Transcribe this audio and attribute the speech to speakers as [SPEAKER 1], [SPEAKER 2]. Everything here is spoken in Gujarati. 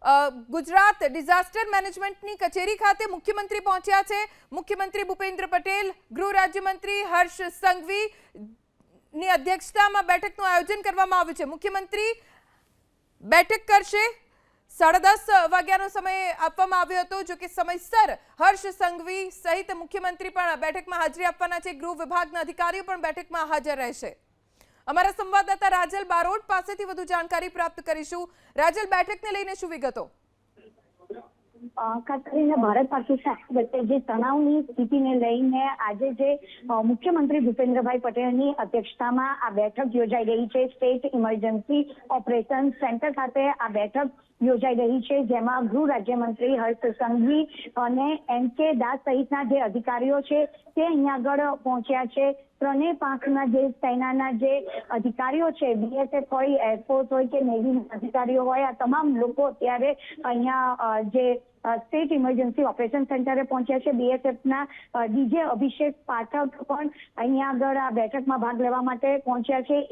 [SPEAKER 1] ગુજરાત ડિઝાસ્ટર મેનેજમેન્ટની કચેરી ખાતે મુખ્યમંત્રી પહોંચ્યા છે। મુખ્યમંત્રી ભૂપેન્દ્ર પટેલ, ગૃહ રાજ્યમંત્રી હર્ષ સંઘવી ની અધ્યક્ષતામાં બેઠકનું આયોજન કરવામાં આવ્યું છે। મુખ્યમંત્રી બેઠક કરશે। 10:30 વાગ્યાનો સમય આપવામાં આવ્યો હતો, જો કે સમયસર હર્ષ સંઘવી સહિત મુખ્યમંત્રી પણ બેઠકમાં હાજરી આપવાના છે। ગૃહ વિભાગના અધિકારીઓ પણ બેઠકમાં હાજર રહેશે। અમારા સંવાદદાતા રાજલ બારોટ પાસેથી વધુ જાણકારી પ્રાપ્ત કરીશું। રાજલ, બેઠકને લઈને શું વિગતો?
[SPEAKER 2] ખાસ કરીને ભારત પાકિસ્તાન વચ્ચે જે તણાવની સ્થિતિને લઈને આજે જે મુખ્યમંત્રી ભૂપેન્દ્રભાઈ પટેલની અધ્યક્ષતામાં આ બેઠક યોજાઈ રહી છે। સ્ટેટ ઇમરજન્સી ઓપરેશન સેન્ટર ખાતે આ બેઠક યોજાઈ રહી છે, જેમાં ગૃહ રાજ્યમંત્રી હર્ષ સંઘવી અને એન.કે. દાસ સહિતના જે અધિકારીઓ છે તે અહીંયા આગળ પહોંચ્યા છે। ત્રણેય પાંખના જે સેનાના જે અધિકારીઓ છે, બીએસએફ હોય, એરફોર્સ હોય કે નેવીના અધિકારીઓ હોય, આ તમામ લોકો અત્યારે અહીંયા જે સ્ટેટ ઇમરજન્સી ઓપરેશન સેન્ટરે પહોંચ્યા છે। બીએસએફના ડીજે અભિષેક પાઠક પણ અહીંયા આગળ આ બેઠકમાં ભાગ લેવા માટે પહોંચ્યા છે।